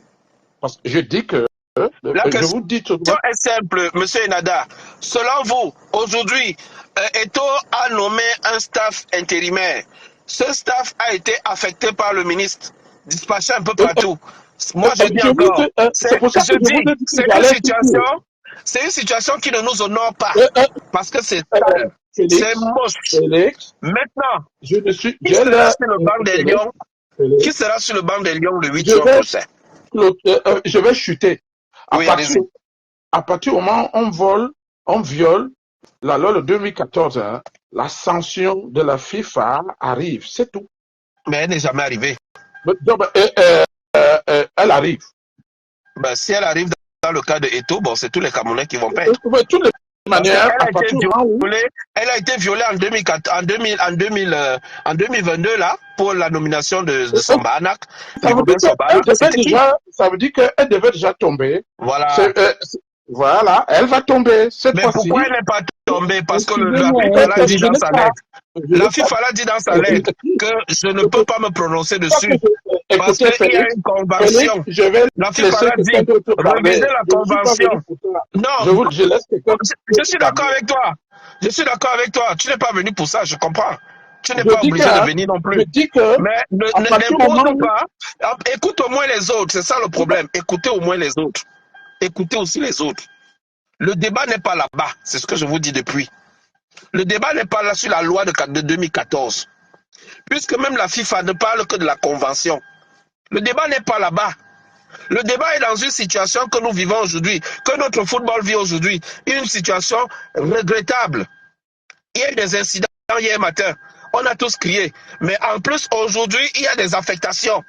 Parce que je dis que, je vous dis tout. La question est simple, monsieur Enada. Selon vous, aujourd'hui, Eto'o a nommé un staff intérimaire. Ce staff a été affecté par le ministre, dispatché un peu partout. Moi, je dis encore, c'est une situation qui ne nous honore pas, parce que c'est moche. Félix, maintenant, qui sera sur le banc des Lions? Qui sera sur le banc des Lions le 8 juin prochain? Je vais chuter. Oui, à partir du moment où on viole la loi de 2014, la sanction de la FIFA arrive, c'est tout. Mais elle n'est jamais arrivée. Elle arrive. Ben, si elle arrive dans le cas de Eto'o, bon, c'est tous les Camerounais qui vont payer. Toutes les manières, elle a été violée en 2022 là, pour la nomination de Samba-Anak. Ça veut dire qu'elle devait déjà tomber. Voilà. Voilà, elle va tomber cette fois-ci. Mais pourquoi elle n'est pas tombée? Parce que la FIFA l'a dit dans sa lettre. La FIFA l'a dit dans sa lettre que je ne peux pas me prononcer dessus. Parce qu'il y a une convention. La FIFA l'a dit, réviser la convention. Non, je suis d'accord avec toi. Je suis d'accord avec toi. Tu n'es pas venu pour ça, je comprends. Tu n'es pas obligé de venir non plus. Mais n'impose pas. Écoute au moins les autres, c'est ça le problème. Écoutez au moins les autres. Écoutez aussi les autres. Le débat n'est pas là-bas, c'est ce que je vous dis depuis. Le débat n'est pas là sur la loi de 2014. Puisque même la FIFA ne parle que de la convention. Le débat n'est pas là-bas. Le débat est dans une situation que nous vivons aujourd'hui, que notre football vit aujourd'hui. Une situation regrettable. Il y a eu des incidents hier matin. On a tous crié. Mais en plus, aujourd'hui, il y a des affectations.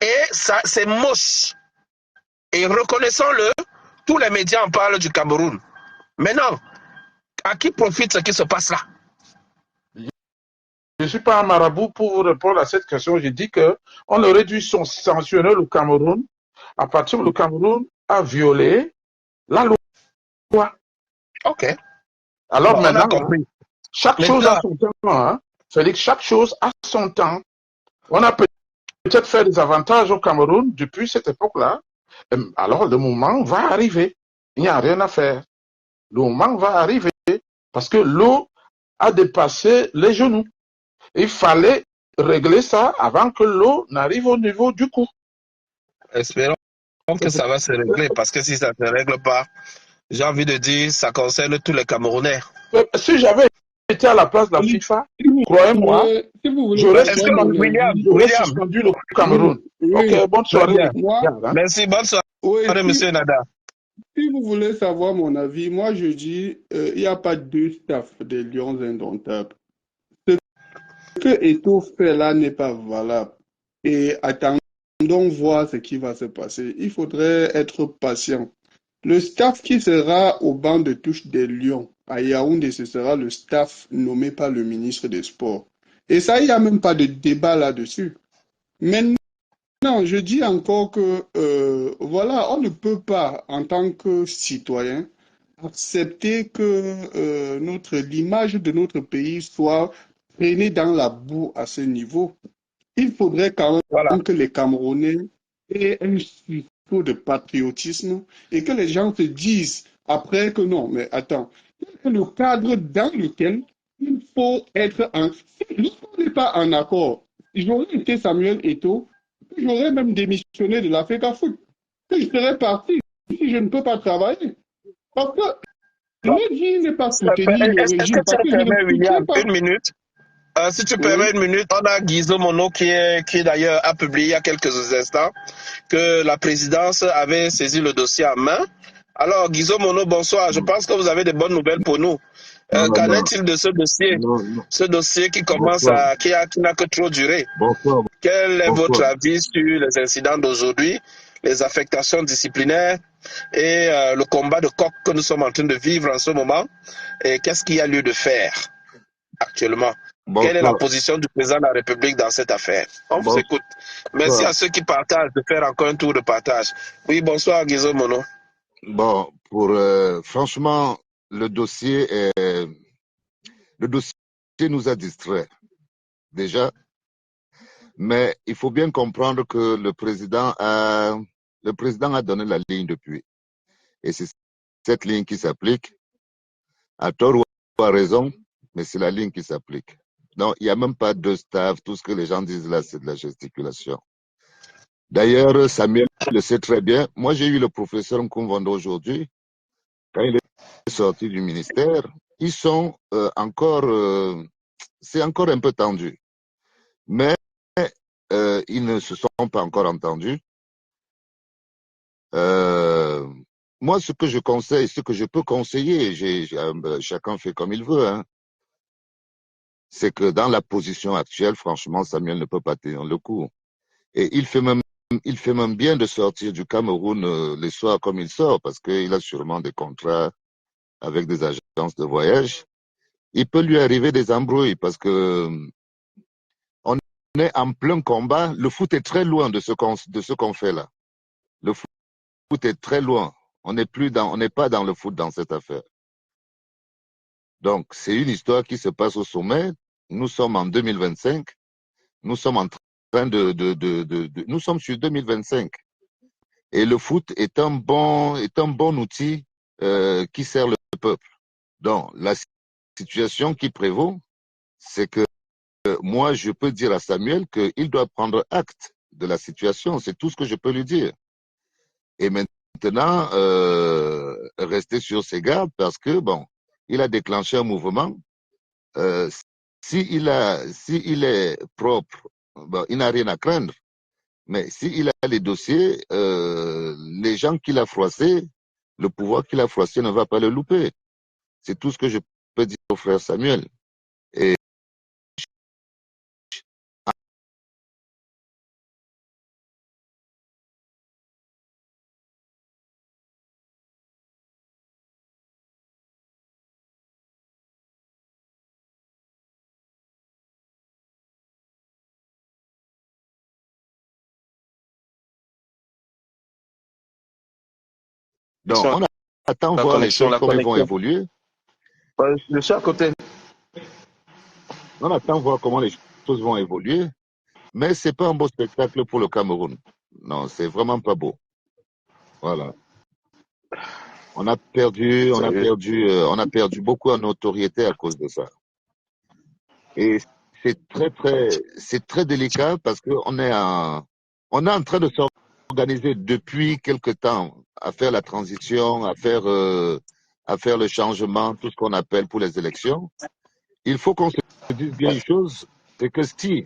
Et ça, c'est moche. Et reconnaissons-le, tous les médias en parlent du Cameroun. Maintenant, à qui profite ce qui se passe là? Je ne suis pas un marabout pour vous répondre à cette question. Je dis qu'on aurait dû sanctionner le Cameroun à partir où le Cameroun a violé la loi. Ok. Alors maintenant, chaque chose a son temps. Hein. Félix, chaque chose a son temps. On a peut-être fait des avantages au Cameroun depuis cette époque-là. Alors le moment va arriver. Il n'y a rien à faire. Le moment va arriver parce que l'eau a dépassé les genoux. Il fallait régler ça avant que l'eau n'arrive au niveau du cou. Espérons que ça va se régler parce que si ça ne se règle pas, j'ai envie de dire, ça concerne tous les Camerounais. Si j'avais été à la place de la FIFA, croyez-moi, j'aurais suspendu le Cameroun. Ok, bonne soirée. Merci, bonne soirée, monsieur Nada. Si vous voulez savoir mon avis, moi je dis, il n'y a pas deux staffs des Lions indomptables. Ce que Eto'o fait là n'est pas valable. Et attendons voir ce qui va se passer. Il faudrait être patient. Le staff qui sera au banc de touche des Lions à Yaoundé, ce sera le staff nommé par le ministre des Sports. Et ça, il n'y a même pas de débat là-dessus. Maintenant, je dis encore que, voilà, on ne peut pas, en tant que citoyen, accepter que l'image de notre pays soit traînée dans la boue à ce niveau. Il faudrait quand même que les Camerounais aient un sursaut de patriotisme et que les gens se disent après que non, mais attends, c'est le cadre dans lequel il faut être en... Lorsqu'on n'est pas en accord, j'aurais été Samuel Eto'o, j'aurais même démissionné de la FECAFOOT. Que je serais parti si je ne peux pas travailler. Parce que le dit n'est pas soutenir le Est-ce que régime, tu parce me que je ne permets, soutiens William, pas. une minute? Si tu permets Oui. une minute, on a Guizot Mono qui d'ailleurs a publié il y a quelques instants que la présidence avait saisi le dossier en main. Alors, Guizot Mono, bonsoir. Je pense que vous avez des bonnes nouvelles pour nous. Non, non, Qu'en non, est-il de ce dossier? non, non. Ce dossier qui commence Bonsoir, à, qui n'a que trop duré. bonsoir, Quel est votre bonsoir. avis sur les incidents d'aujourd'hui, les affectations disciplinaires et le combat de coq que nous sommes en train de vivre en ce moment? Et qu'est-ce qu'il y a lieu de faire actuellement? Quelle est la Bonsoir, position du président de la République dans cette affaire? On vous écoute. Merci bonsoir. à ceux qui partagent de faire encore un tour de partage. Oui, bonsoir Guizot Mono. Bon, franchement, le dossier nous a distraits déjà, mais il faut bien comprendre que le président a donné la ligne depuis, et c'est cette ligne qui s'applique, à tort ou à raison, mais c'est la ligne qui s'applique. Donc, il n'y a même pas de staff, tout ce que les gens disent là, c'est de la gesticulation. D'ailleurs, Samuel le sait très bien. Moi, j'ai eu le professeur Nkumvondo aujourd'hui. Quand il est sorti du ministère, ils sont c'est encore un peu tendu. Mais ils ne se sont pas encore entendus. Moi, ce que je conseille, ce que je peux conseiller, chacun fait comme il veut, hein, c'est que dans la position actuelle, franchement, Samuel ne peut pas tenir le coup. Et il fait même bien de sortir du Cameroun les soirs comme il sort, parce qu'il a sûrement des contrats avec des agences de voyage. Il peut lui arriver des embrouilles, parce que on est en plein combat. Le foot est très loin de ce qu'on fait là. Le foot est très loin. On n'est pas dans le foot dans cette affaire. Donc, c'est une histoire qui se passe au sommet. Nous sommes en 2025. Nous sommes en train nous sommes sur 2025. Et le foot est un bon outil qui sert le peuple. Donc, la situation qui prévaut, c'est que moi, je peux dire à Samuel qu'il doit prendre acte de la situation. C'est tout ce que je peux lui dire. Et maintenant, rester sur ses gardes parce que, bon, il a déclenché un mouvement. S'il est propre, bon, il n'a rien à craindre. Mais s'il a les dossiers, les gens qu'il a froissés, le pouvoir qu'il a froissé ne va pas le louper. C'est tout ce que je peux dire au frère Samuel. Et donc, on attend voir les choses comment elles vont évoluer. Je suis à côté. On attend voir comment les choses vont évoluer. Mais c'est pas un beau spectacle pour le Cameroun. Non, c'est vraiment pas beau. Voilà. On a perdu beaucoup en notoriété à cause de ça. Et c'est très délicat parce que on est en train de s'organiser depuis quelque temps à faire la transition, à faire le changement, tout ce qu'on appelle pour les élections. Il faut qu'on se dise bien une chose, c'est que si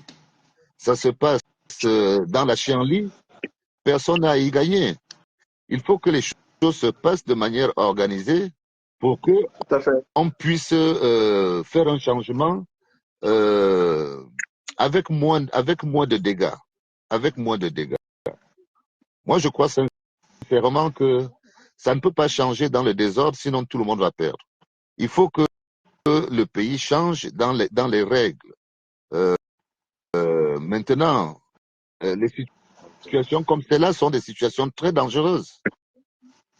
ça se passe dans la chienlit, personne n'a à y gagner. Il faut que les choses se passent de manière organisée pour que on puisse faire un changement avec moins de dégâts. Avec moins de dégâts. Moi, je crois sincèrement que ça ne peut pas changer dans le désordre, sinon tout le monde va perdre. Il faut que le pays change dans les règles. Maintenant, les situations comme celle-là sont des situations très dangereuses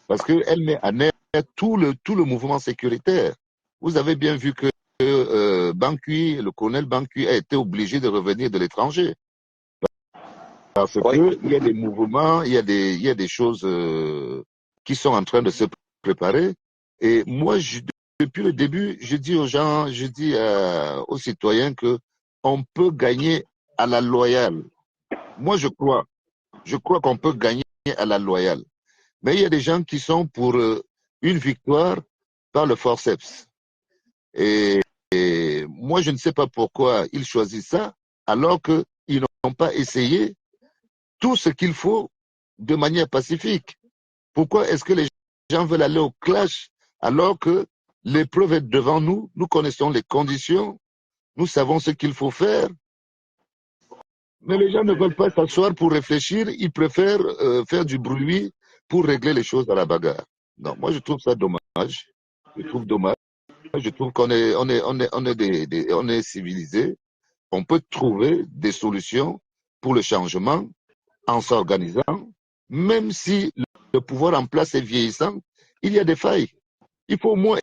parce qu'elles mettent à net tout le mouvement sécuritaire. Vous avez bien vu que le colonel Bankui a été obligé de revenir de l'étranger parce qu'il y a des mouvements, il y a des choses qui sont en train de se préparer. Et moi, depuis le début, je dis aux gens, aux citoyens que on peut gagner à la loyale. Moi, je crois Je crois qu'on peut gagner à la loyale. Mais il y a des gens qui sont pour une victoire par le forceps. Et, et moi, je ne sais pas pourquoi ils choisissent ça, alors qu'ils n'ont pas essayé tout ce qu'il faut de manière pacifique. Pourquoi est-ce que les gens veulent aller au clash alors que l'épreuve est devant nous, nous connaissons les conditions, nous savons ce qu'il faut faire, mais les gens ne veulent pas s'asseoir pour réfléchir, ils préfèrent faire du bruit pour régler les choses à la bagarre. Non, moi je trouve ça dommage. Je trouve dommage. Je trouve on est civilisé. On peut trouver des solutions pour le changement en s'organisant, même si le pouvoir en place est vieillissant, il y a des failles. Il faut au moins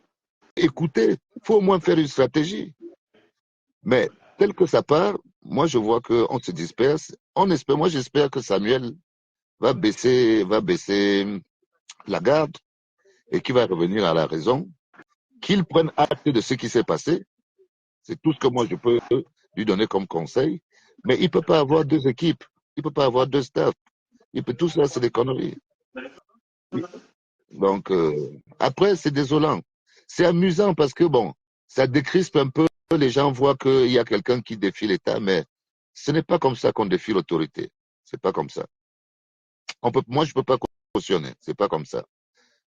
écouter, il faut au moins faire une stratégie. Mais tel que ça part, moi je vois qu'on se disperse. Moi j'espère que Samuel va baisser la garde et qu'il va revenir à la raison, qu'il prenne acte de ce qui s'est passé. C'est tout ce que moi je peux lui donner comme conseil. Mais il ne peut pas avoir deux équipes, il ne peut pas avoir deux staffs. Tout ça, c'est des conneries. Donc, après, c'est désolant. C'est amusant parce que, bon, ça décrispe un peu. Les gens voient qu'il y a quelqu'un qui défie l'État, mais ce n'est pas comme ça qu'on défie l'autorité. C'est pas comme ça. Moi, je peux pas cautionner. C'est pas comme ça.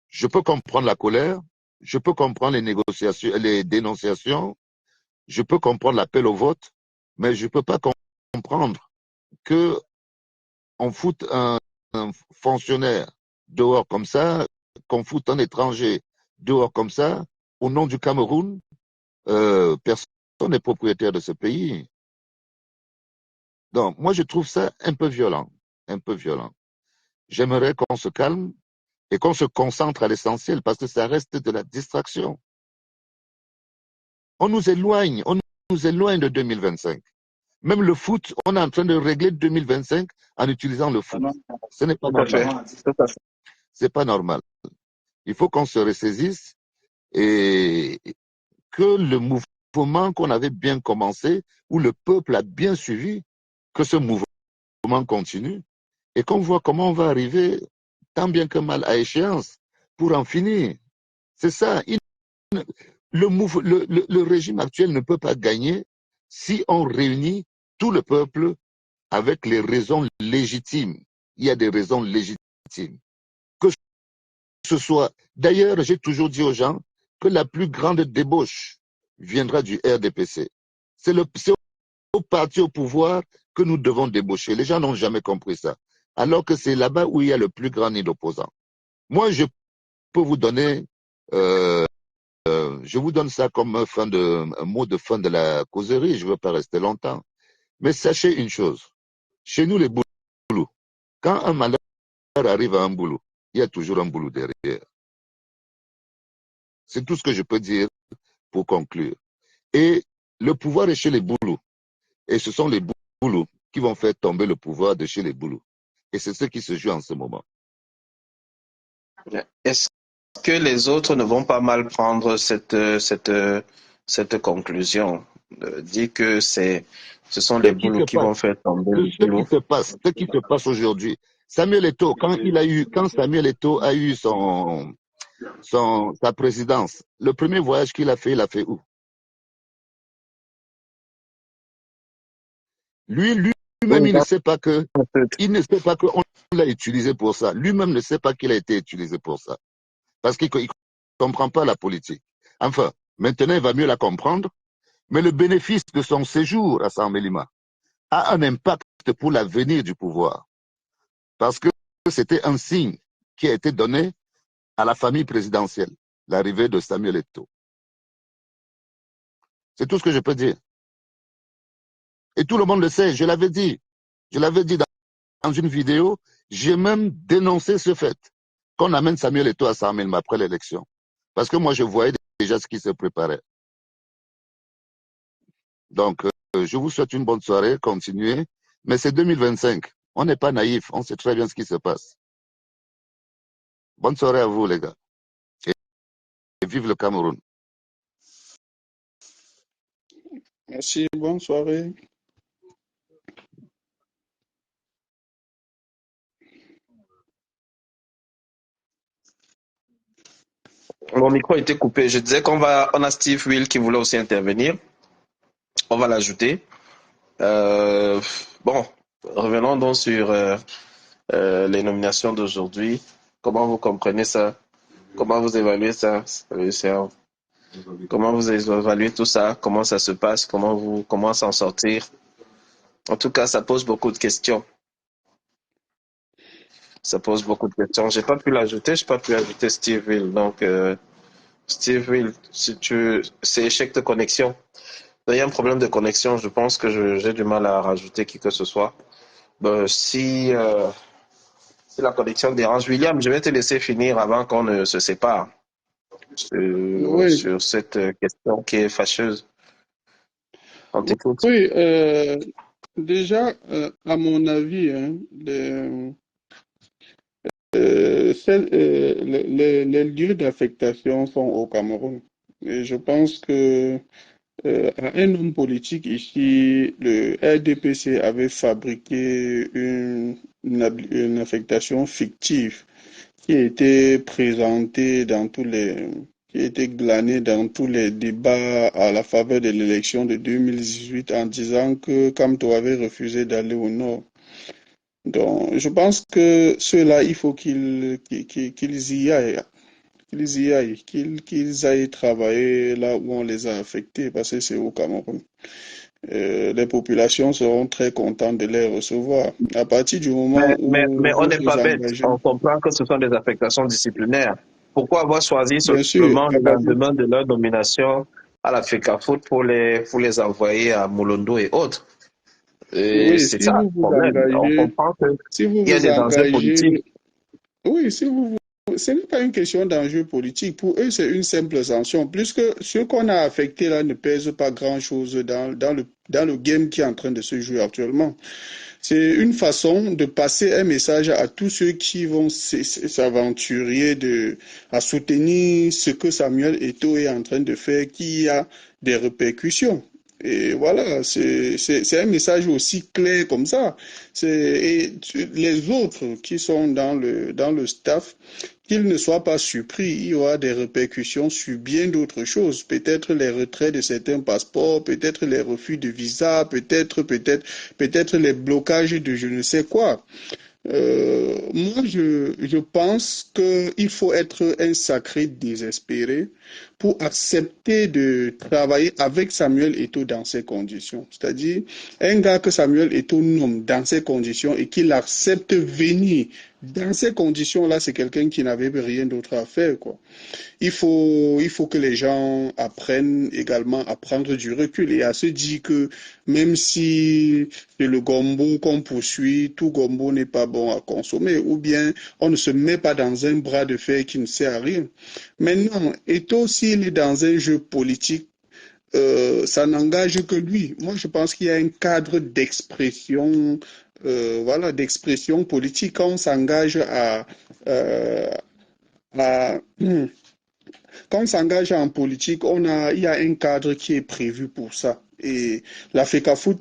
Je peux comprendre la colère. Je peux comprendre les négociations, les dénonciations. Je peux comprendre l'appel au vote, mais je peux pas comprendre que on foute un fonctionnaire dehors comme ça, qu'on foute un étranger dehors comme ça, au nom du Cameroun. Personne n'est propriétaire de ce pays. Donc, moi, je trouve ça un peu violent, un peu violent. J'aimerais qu'on se calme et qu'on se concentre à l'essentiel parce que ça reste de la distraction. On nous éloigne de 2025. Même le foot, on est en train de régler 2025 en utilisant le foot. Ce n'est pas Tout à fait. normal. Tout à fait. C'est pas normal. Il faut qu'on se ressaisisse et que le mouvement qu'on avait bien commencé, où le peuple a bien suivi, que ce mouvement continue et qu'on voit comment on va arriver tant bien que mal à échéance pour en finir. C'est ça. Le régime actuel ne peut pas gagner si on réunit tout le peuple avec les raisons légitimes. Il y a des raisons légitimes. Que ce soit. D'ailleurs, j'ai toujours dit aux gens que la plus grande débauche viendra du RDPC. C'est au parti au pouvoir que nous devons débaucher. Les gens n'ont jamais compris ça. Alors que c'est là-bas où il y a le plus grand nid d'opposants. Moi, je peux vous donner, je vous donne ça comme un mot de fin de la causerie. Je ne veux pas rester longtemps. Mais sachez une chose. Chez nous, les boulous, quand un malheur arrive à un boulot, il y a toujours un boulot derrière. C'est tout ce que je peux dire pour conclure. Et le pouvoir est chez les boulous. Et ce sont les boulous qui vont faire tomber le pouvoir de chez les boulous. Et c'est ce qui se joue en ce moment. Est-ce que les autres ne vont pas mal prendre cette conclusion? Dire que ce sont Ce les qui se boulots qui passe, vont faire tomber le boulot. ce qui se passe aujourd'hui. Samuel Eto'o, quand Samuel Eto'o a eu sa présidence, le premier voyage qu'il a fait, il a fait où? Lui-même, il ne sait pas qu'on l'a utilisé pour ça. Lui-même ne sait pas qu'il a été utilisé pour ça. Parce qu'il ne comprend pas la politique. Enfin, maintenant, il va mieux la comprendre. Mais le bénéfice de son séjour à San Melima a un impact pour l'avenir du pouvoir. Parce que c'était un signe qui a été donné à la famille présidentielle, l'arrivée de Samuel Eto'o. C'est tout ce que je peux dire. Et tout le monde le sait, je l'avais dit. Je l'avais dit dans une vidéo, j'ai même dénoncé ce fait qu'on amène Samuel Eto'o à San Melima après l'élection. Parce que moi, je voyais déjà ce qui se préparait. Donc, je vous souhaite une bonne soirée, continuez. Mais c'est 2025. On n'est pas naïf, on sait très bien ce qui se passe. Bonne soirée à vous, les gars. Et vive le Cameroun. Merci, bonne soirée. Mon micro était coupé. Je disais on a Steve Will qui voulait aussi intervenir. On va l'ajouter. Bon, revenons donc sur les nominations d'aujourd'hui. Comment vous comprenez ça? Comment vous évaluez ça? Comment vous évaluez tout ça? Comment ça se passe? Comment s'en sortir? En tout cas, ça pose beaucoup de questions. Ça pose beaucoup de questions. J'ai pas pu l'ajouter Steve Will. Donc, Steve Will, c'est échec de connexion. Il y a un problème de connexion. Je pense que j'ai du mal à rajouter qui que ce soit. Si la connexion dérange, William, je vais te laisser finir avant qu'on ne se sépare Oui, sur cette question qui est fâcheuse. On t'écoute. oui. Déjà, à mon avis, hein, les lieux d'affectation sont au Cameroun. Et je pense que à un homme politique ici, le RDPC avait fabriqué une affectation fictive qui a été présentée qui a été glanée dans tous les débats à la faveur de l'élection de 2018 en disant que Kamto avait refusé d'aller au nord. Donc, je pense que ceux-là, il faut qu'ils y aillent, qu'ils aillent travailler là où on les a affectés, parce que c'est au Cameroun. Les populations seront très contentes de les recevoir. À partir du moment où Mais on vous n'est vous pas bête. engagez, On comprend que ce sont des affectations disciplinaires. Pourquoi avoir choisi bien sûr, seulement le lendemain de leur nomination à la FECAFOOT pour les envoyer à Moulondo et autres? Et oui, c'est si ça vous le vous problème. On engagez, comprend qu'il si vous y a vous des enjeux politiques. engagez, oui, ce n'est pas une question d'enjeu politique. Pour eux, c'est une simple sanction, puisque ce qu'on a affecté là ne pèse pas grand-chose dans le game qui est en train de se jouer actuellement. C'est une façon de passer un message à tous ceux qui vont s'aventurer à soutenir ce que Samuel Eto'o est en train de faire, qui a des répercussions. Et voilà, c'est un message aussi clair comme ça. Et les autres qui sont dans le staff, qu'ils ne soient pas surpris, il y aura des répercussions sur bien d'autres choses. Peut-être les retraits de certains passeports, peut-être les refus de visa, peut-être les blocages de je ne sais quoi. Moi, je pense qu'il faut être un sacré désespéré pour accepter de travailler avec Samuel Eto'o dans ces conditions. C'est-à-dire, un gars que Samuel Eto'o nomme dans ces conditions et qu'il accepte venir dans ces conditions-là, c'est quelqu'un qui n'avait rien d'autre à faire, quoi. Il faut que les gens apprennent également à prendre du recul et à se dire que même si c'est le gombo qu'on poursuit, tout gombo n'est pas bon à consommer, ou bien on ne se met pas dans un bras de fer qui ne sert à rien. Maintenant, Eto'o, s'il est dans un jeu politique, ça n'engage que lui. Moi, je pense qu'il y a un cadre d'expression, voilà, d'expression politique. Quand on s'engage euh, à quand on s'engage en politique, il y a un cadre qui est prévu pour ça. Et la FECAFOOT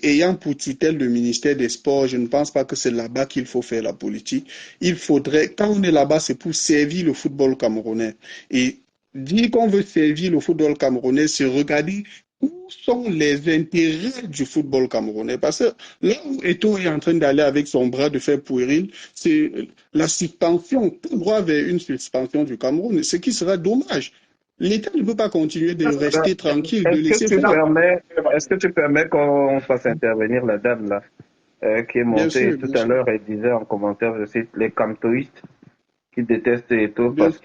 ayant pour tutelle le ministère des Sports, je ne pense pas que c'est là-bas qu'il faut faire la politique. Quand on est là-bas, c'est pour servir le football camerounais. Et dire qu'on veut servir le football camerounais, c'est regarder où sont les intérêts du football camerounais. Parce que là où Eto'o est en train d'aller avec son bras de fer puéril, c'est la suspension, tout droit vers une suspension du Cameroun, ce qui sera dommage. L'État ne peut pas continuer de rester tranquille, de laisser faire. Est-ce que tu permets qu'on fasse intervenir la dame là, qui est Bien montée sûr, tout bien à sûr. l'heure et disait en commentaire, je cite, les camtoïstes qui détestent Eto'o Bien parce sûr.